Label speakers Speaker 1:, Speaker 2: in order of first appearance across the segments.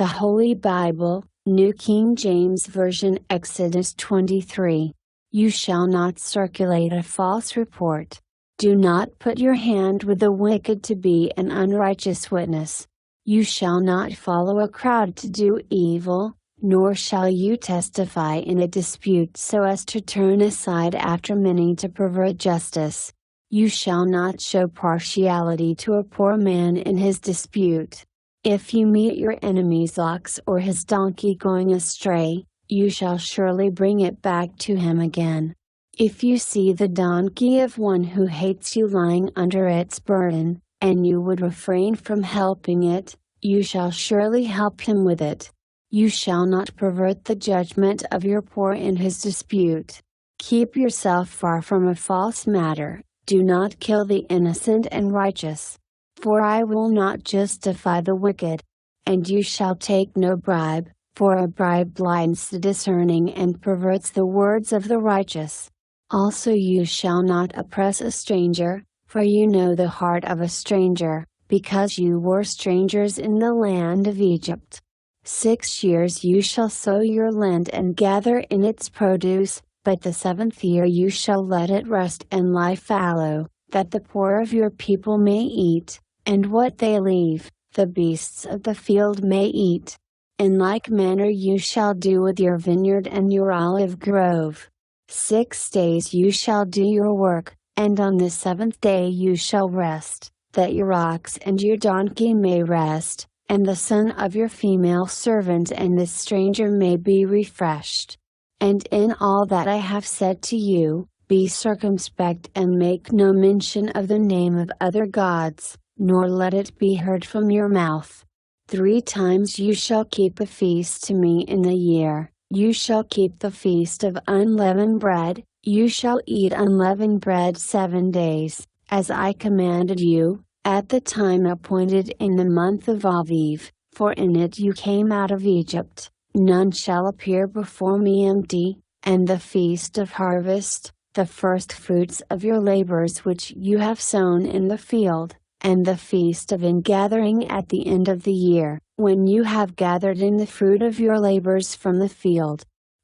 Speaker 1: The Holy Bible, New King James Version, Exodus 23. You shall not circulate a false report. Do not put your hand with the wicked to be an unrighteous witness. You shall not follow a crowd to do evil, nor shall you testify in a dispute so as to turn aside after many to pervert justice. You shall not show partiality to a poor man in his dispute. If you meet your enemy's ox or his donkey going astray, you shall surely bring it back to him again. If you see the donkey of one who hates you lying under its burden, and you would refrain from helping it, you shall surely help him with it. You shall not pervert the judgment of your poor in his dispute. Keep yourself far from a false matter. Do not kill the innocent and righteous. For I will not justify the wicked. And you shall take no bribe, for a bribe blinds the discerning and perverts the words of the righteous. Also you shall not oppress a stranger, for you know the heart of a stranger, because you were strangers in the land of Egypt. 6 years you shall sow your land and gather in its produce, but the 7th year you shall let it rest and lie fallow, that the poor of your people may eat, and what they leave, the beasts of the field may eat. In like manner you shall do with your vineyard and your olive grove. 6 days you shall do your work, and on the 7th day you shall rest, that your ox and your donkey may rest, and the son of your female servant and the stranger may be refreshed. And in all that I have said to you, be circumspect and make no mention of the name of other gods, nor let it be heard from your mouth. 3 times you shall keep a feast to me in the year. You shall keep the feast of unleavened bread. You shall eat unleavened bread 7 days, as I commanded you, at the time appointed in the month of Aviv, for in it you came out of Egypt. None shall appear before me empty, and the feast of harvest, the first fruits of your labors which you have sown in the field, and the feast of ingathering at the end of the year, when you have gathered in the fruit of your labors from the field.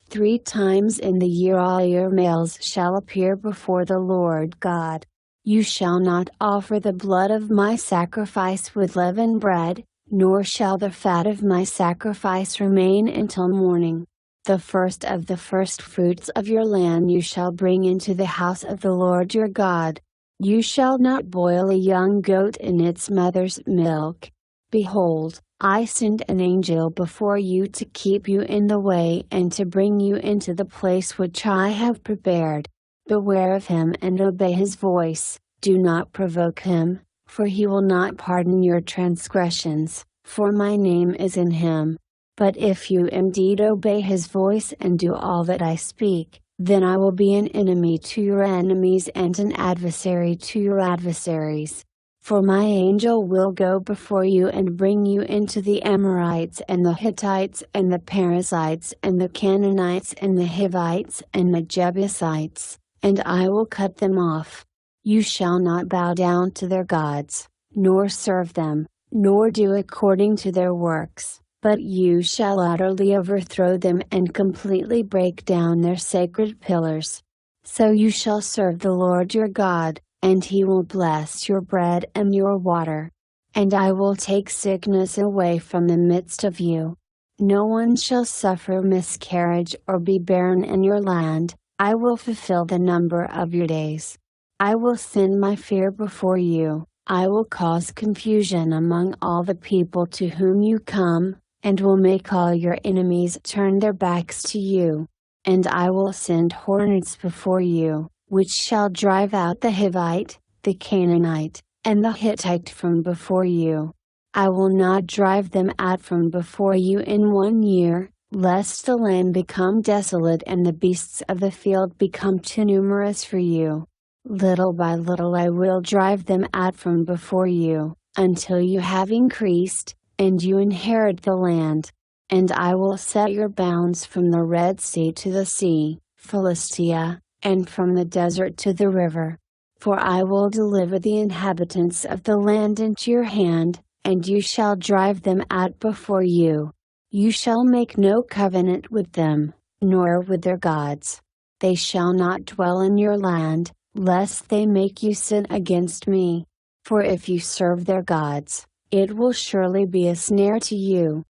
Speaker 1: 3 times in the year all your males shall appear before the Lord God. You shall not offer the blood of my sacrifice with leavened bread, nor shall the fat of my sacrifice remain until morning. The first of the first fruits of your land you shall bring into the house of the Lord your God. You shall not boil a young goat in its mother's milk. Behold, I send an angel before you to keep you in the way and to bring you into the place which I have prepared. Beware of him and obey his voice, do not provoke him, for he will not pardon your transgressions, for my name is in him. But if you indeed obey his voice and do all that I speak, then I will be an enemy to your enemies and an adversary to your adversaries. For my angel will go before you and bring you into the Amorites and the Hittites and the Perizzites and the Canaanites and the Hivites and the Jebusites, and I will cut them off. You shall not bow down to their gods, nor serve them, nor do according to their works, but you shall utterly overthrow them and completely break down their sacred pillars. So you shall serve the Lord your God, and he will bless your bread and your water. And I will take sickness away from the midst of you. No one shall suffer miscarriage or be barren in your land. I will fulfill the number of your days. I will send my fear before you. I will cause confusion among all the people to whom you come, and will make all your enemies turn their backs to you. And I will send hornets before you, which shall drive out the Hivite, the Canaanite, and the Hittite from before you. I will not drive them out from before you in 1 year, lest the land become desolate and the beasts of the field become too numerous for you. Little by little I will drive them out from before you, until you have increased, and you inherit the land. And I will set your bounds from the Red Sea to the sea, Philistia, and from the desert to the river. For I will deliver the inhabitants of the land into your hand, and you shall drive them out before you. You shall make no covenant with them, nor with their gods. They shall not dwell in your land, lest they make you sin against me. For if you serve their gods, it will surely be a snare to you,